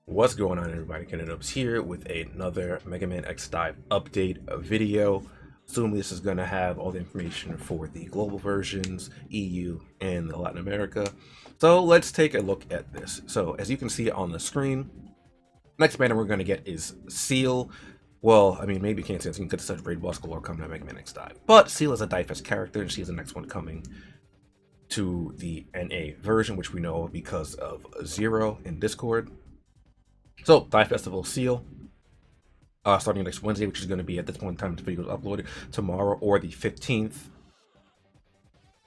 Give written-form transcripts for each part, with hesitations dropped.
What's going on, everybody? TheKennyDubz here with another Mega Man X Dive update video. Assuming this is going to have all the information for the global versions, EU, and the Latin America. So let's take a look at this. So as you can see on the screen, next banner we're going to get is Ciel. Well, I mean, maybe you can't see it because it's such raid boss galore coming to Mega Man X Dive. But Ciel is a Dive character, and she's the next one coming to the NA version, which we know because of Zero in Discord. So, Dive Festival Ciel, starting next Wednesday, which is going to be, at this point in time, the video is uploaded tomorrow or the 15th.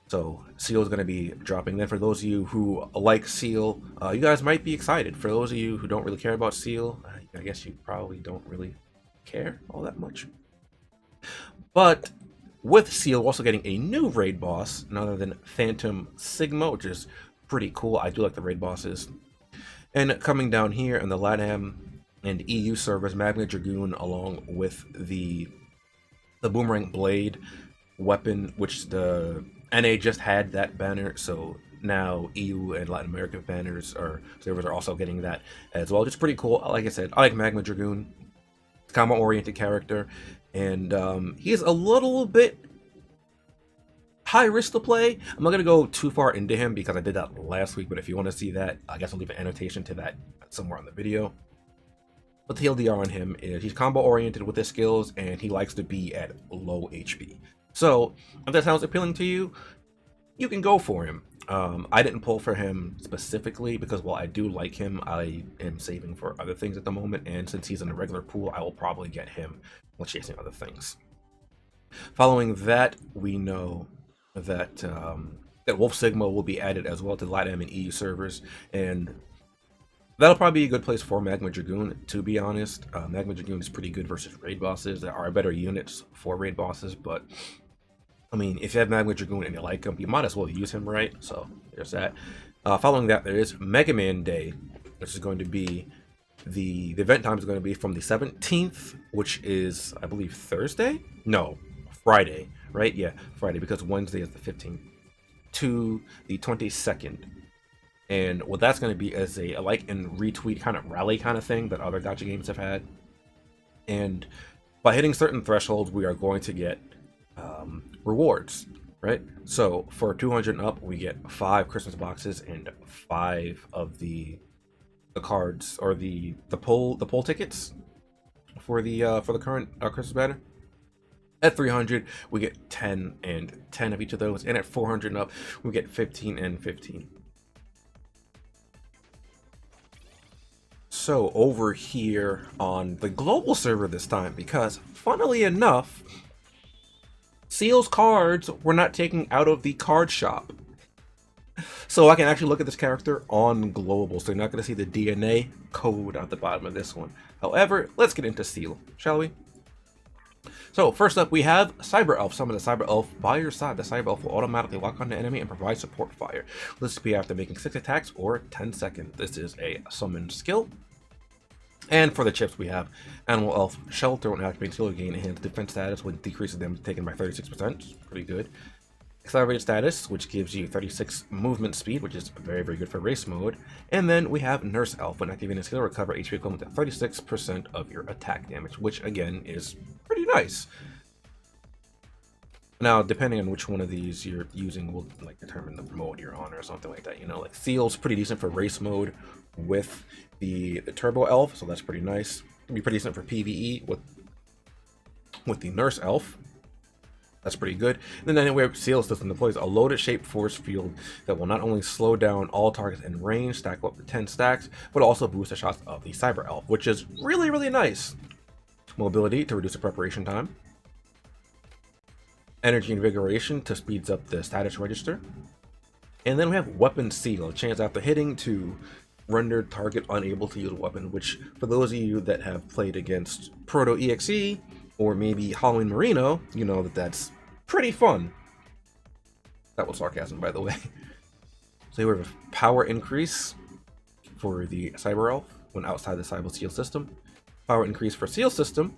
So, Ciel is going to be dropping. Then for those of you who like Ciel, you guys might be excited. For those of you who don't really care about Ciel, I guess you probably don't really care all that much. But with Ciel, we're also getting a new raid boss, none other than Phantom Sigma, which is pretty cool. I do like the raid bosses. And coming down here in the LATAM and EU servers, Magma Dragoon, along with the Boomerang Blade weapon, which the NA just had that banner, so now EU and Latin American banners or servers are also getting that as well. Just pretty cool. Like I said, I like Magma Dragoon. Combat-oriented character, and he's a little bit high risk to play. I'm not going to go too far into him because I did that last week, but if you want to see that, I guess I'll leave an annotation to that somewhere on the video. But the TLDR on him is he's combo oriented with his skills, and he likes to be at low HP. So if that sounds appealing to you, you can go for him. I didn't pull for him specifically because while I do like him, I am saving for other things at the moment, and since he's in a regular pool, I will probably get him while chasing other things. Following that, we know that that Wolf Sigma will be added as well to LATAM and EU servers, and that'll probably be a good place for Magma Dragoon, to be honest. Magma Dragoon is pretty good versus raid bosses. There are better units for raid bosses, but I mean, if you have Magma Dragoon and you like him, you might as well use him, right? So there's that. Following that, there is Mega Man Day, which is going to be the event time is going to be from the 17th, which is, I believe, Thursday? No, Friday, right? Yeah, Friday, because Wednesday is the 15th, to the 22nd. And what that's going to be is a like and retweet kind of rally kind of thing that other gacha games have had. And by hitting certain thresholds, we are going to get rewards, right? So for 200 and up, we get 5 Christmas boxes and 5 of the cards or the poll tickets for the current Christmas banner. At 300, we get 10 and 10 of each of those, and at 400 and up, we get 15 and 15. So over here on the global server this time, because funnily enough, Ciel's cards were not taken out of the card shop. So I can actually look at this character on global, so you're not going to see the DNA code at the bottom of this one. However, let's get into Ciel, shall we? So first up, we have Cyber Elf. Summon the Cyber Elf by your side. The Cyber Elf will automatically lock on the enemy and provide support fire. This will be after making 6 attacks or 10 seconds. This is a summoned skill. And for the chips, we have Animal Elf Shelter. When activating skill, gain enhanced defense status, which decreases damage taken by 36%. Pretty good. Accelerated status, which gives you 36 movement speed, which is very, very good for race mode. And then we have Nurse Elf. When activating skill, recover HP equivalent to 36% of your attack damage, which again is pretty nice. Now, depending on which one of these you're using will like determine the mode you're on or something like that. You know, like Ciel's pretty decent for race mode with the Turbo Elf, so that's pretty nice. It'd be pretty decent for PvE with the Nurse Elf. That's pretty good. And then anyway, Ciel system deploys a loaded shaped force field that will not only slow down all targets in range, stack up to 10 stacks, but also boost the shots of the Cyber Elf, which is really, really nice. Mobility to reduce the preparation time. Energy Invigoration to speeds up the status register. And then we have Weapon Seal, a chance after hitting to render target unable to use a weapon, which for those of you that have played against Proto EXE or maybe Halloween Marino, you know that that's pretty fun. That was sarcasm, by the way. So here we have a power increase for the Cyber Elf when outside the Cyber Ciel system. Power increase for Ciel system.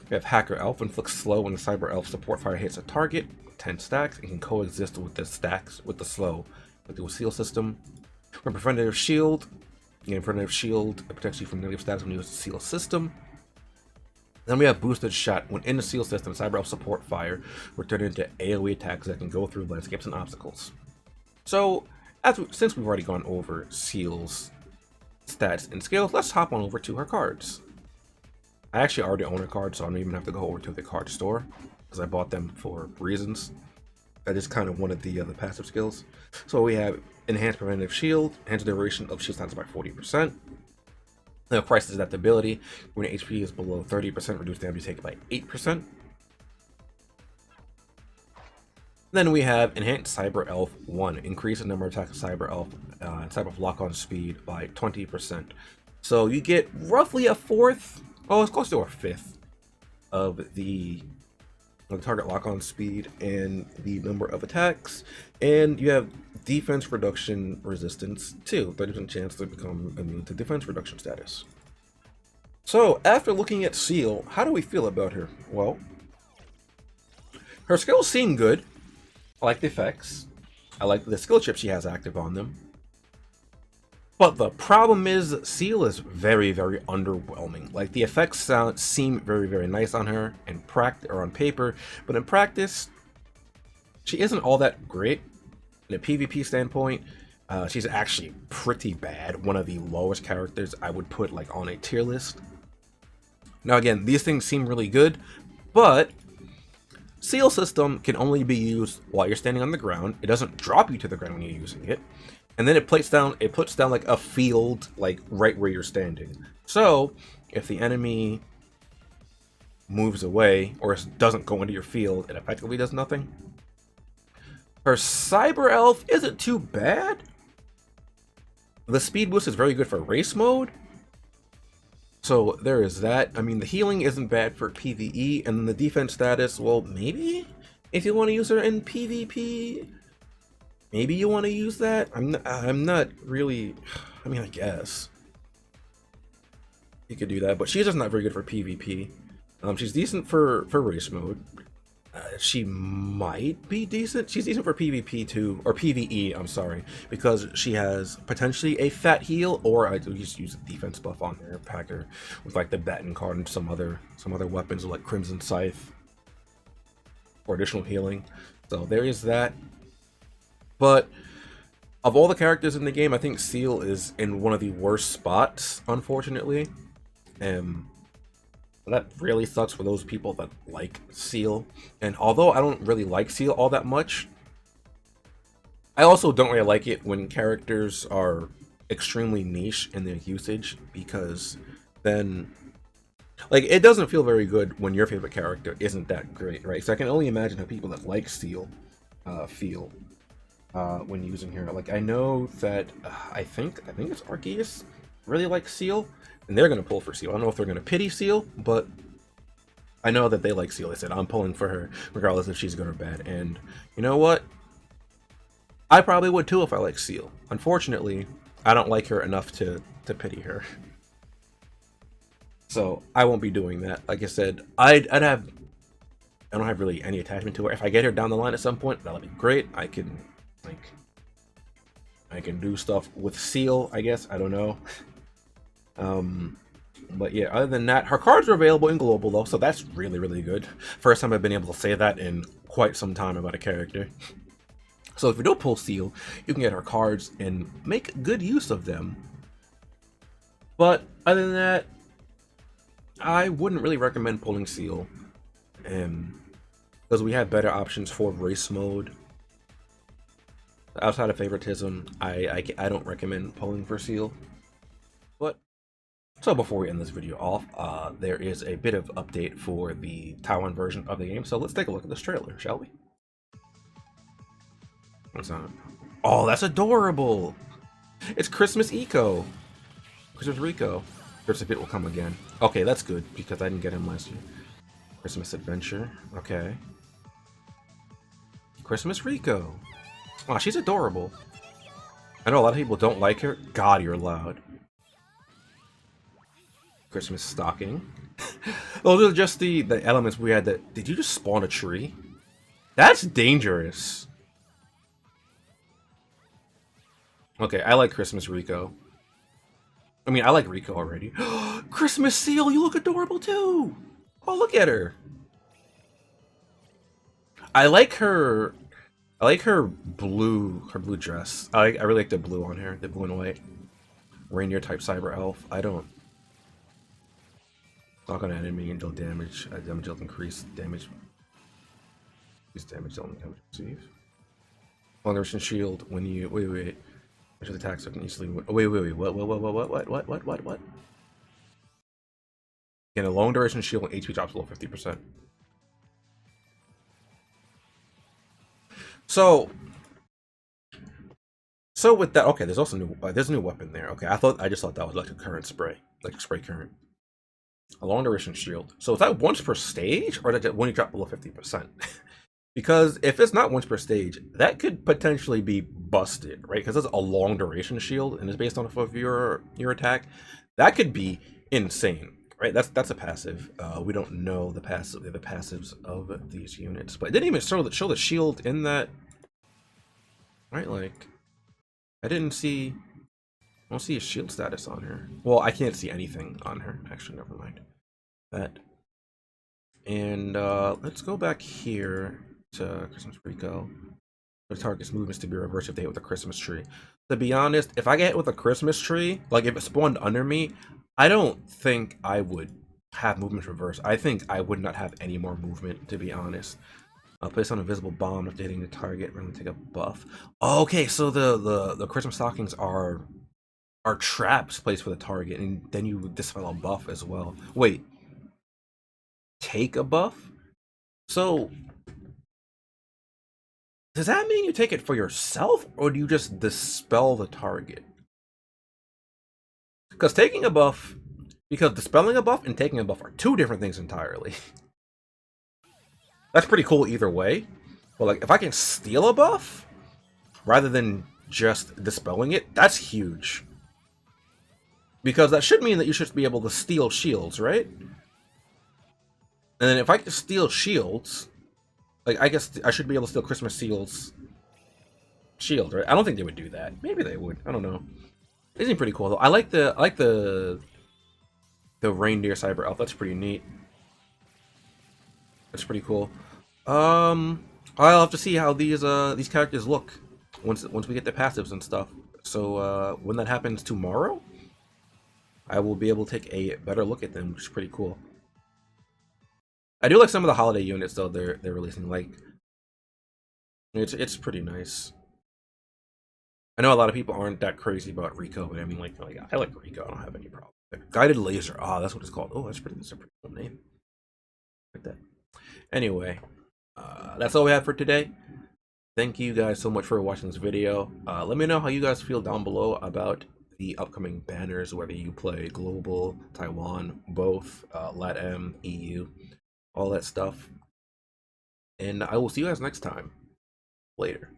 We have Hacker Elf, inflicts slow when the Cyber Elf support fire hits a target, 10 stacks, and can coexist with the stacks with the slow with the Ciel system. With Preventative Shield, Gain preventative shield. It protects you from negative status when you use the Ciel system. Then we have boosted shot. When in the Ciel system, Cyber Elf support fire will turn into AoE attacks that can go through landscapes and obstacles. So, since we've already gone over Ciel's stats and skills, let's hop on over to her cards. I actually already own her cards, so I don't even have to go over to the card store because I bought them for reasons. That is kind of one of the passive skills. So we have enhanced preventative shield, enhanced duration of shield status by 40%. The crisis adaptability, when HP is below 30%, reduce damage taken by 8%. Then we have enhanced Cyber Elf 1, increase the number of attacks of Cyber Elf and Cyber Elf lock-on speed by 20%. So you get roughly a fourth, oh, it's close to a fifth of the target lock-on speed and the number of attacks, and you have defense reduction resistance too, 30% chance to become immune to defense reduction status. So after looking at Ciel, how do we feel about her? Well, her skills seem good. I like the effects. I like the skill chip she has active on them. But the problem is, Ciel is very, very underwhelming. Like, the effects seem very, very nice on her in practice or on paper, but in practice, she isn't all that great. In a PvP standpoint, she's actually pretty bad. One of the lowest characters I would put like on a tier list. Now again, these things seem really good, but Ciel system can only be used while you're standing on the ground. It doesn't drop you to the ground when you're using it. And then it puts down like a field, like right where you're standing. So if the enemy moves away or doesn't go into your field, it effectively does nothing. Her Cyber Elf isn't too bad. The speed boost is very good for race mode. So there is that. I mean, the healing isn't bad for PvE, and then the defense status, well, maybe if you want to use her in PvP, maybe you want to use that. I'm not really. I mean, I guess you could do that, but she's just not very good for PvP. She's decent for race mode. She might be decent. She's decent for PvP too, or PvE. I'm sorry, because she has potentially a fat heal, or I just use a defense buff on her, pack her with like the Baton card and some other weapons like Crimson Scythe for additional healing. So there is that. But of all the characters in the game, I think Ciel is in one of the worst spots, unfortunately. That really sucks for those people that like Ciel. And although I don't really like Ciel all that much, I also don't really like it when characters are extremely niche in their usage, because then, like, it doesn't feel very good when your favorite character isn't that great, right? So I can only imagine how people that like Ciel feel when using her. Like, I know that I think it's Arceus really likes Ciel, and they're gonna pull for Ciel. I don't know if they're gonna pity Ciel, but I know that they like Ciel. They said I'm pulling for her regardless if she's good or bad. And you know what? I probably would too if I like Ciel. Unfortunately, I don't like her enough to pity her. So I won't be doing that. Like I said, I don't have really any attachment to her. If I get her down the line at some point, that'll be great. I can do stuff with Ciel, I guess. I don't know. But yeah, other than that, her cards are available in global though, so that's really, really good. First time I've been able to say that in quite some time about a character. So if you don't pull Ciel, you can get her cards and make good use of them. But other than that, I wouldn't really recommend pulling Ciel, because we have better options for race mode. Outside of favoritism, I don't recommend pulling for Ciel. But so before we end this video off, there is a bit of update for the Taiwan version of the game. So let's take a look at this trailer, shall we? What's on? Oh, that's adorable! It's Christmas Eco. Christmas Rico. Christmas Bit will come again. Okay, that's good because I didn't get him last year. Christmas Adventure. Okay. Christmas Rico. Wow, she's adorable. I know a lot of people don't like her. God, you're loud. Christmas Stocking. Those are just the elements we had. That did you just spawn a tree? That's dangerous. Okay, I like Christmas Rico. I mean, I like Rico already. Christmas Seal, you look adorable too. Oh, look at her. I like her. I like her blue dress. I really like the blue on her, the blue and white. Reindeer type cyber elf. I don't. Knock on enemy and deal damage. Damage dealt increase damage. Increase damage dealt damage receive. Long duration shield when you wait. Special attacks so can easily. Oh, wait. What? Again, a long duration shield when HP drops below 50%. So with that, okay, there's also there's a new weapon there. Okay, I just thought that was like a current spray, like a spray current. A long duration shield. So is that once per stage, or is that when you drop below 50%? Because if it's not once per stage, that could potentially be busted, right? Because it's a long duration shield and it's based on of your attack. That could be insane, right? That's a passive. We don't know the passives of these units, but it didn't even show the shield in that, right? Like, I don't see a shield status on her. Well, I can't see anything on her. Actually, never mind that. And let's go back here to Christmas Rico. The target's movements to be reversed if they hit with a Christmas tree. To be honest, if I get hit with a Christmas tree, like if it spawned under me, I don't think I would have movement reverse. I think I would not have any more movement, to be honest. Place on invisible bomb after hitting the target. We're gonna take a buff. Okay, so the Christmas stockings are traps placed for the target, and then you dispel a buff as well. Wait, take a buff? So does that mean you take it for yourself, or do you just dispel the target? Because taking a buff, because dispelling a buff and taking a buff are two different things entirely. That's pretty cool either way. But like, if I can steal a buff rather than just dispelling it, that's huge. Because that should mean that you should be able to steal shields, right? And then if I can steal shields, like, I guess I should be able to steal Christmas Seal's shield, right? I don't think they would do that. Maybe they would. I don't know. Isn't pretty cool though. I like the reindeer cyber elf. That's pretty neat. That's pretty cool. I'll have to see how these characters look once we get the passives and stuff. So when that happens tomorrow, I will be able to take a better look at them, which is pretty cool. I do like some of the holiday units though they're releasing. Like, it's pretty nice. I know a lot of people aren't that crazy about Rico, but I mean, like I like Rico. I don't have any problem. Guided laser. Ah, that's what it's called. Oh, that's a pretty cool name. Like that. Anyway, that's all we have for today. Thank you guys so much for watching this video. Let me know how you guys feel down below about the upcoming banners, whether you play global, Taiwan, both, LATAM, EU, all that stuff. And I will see you guys next time. Later.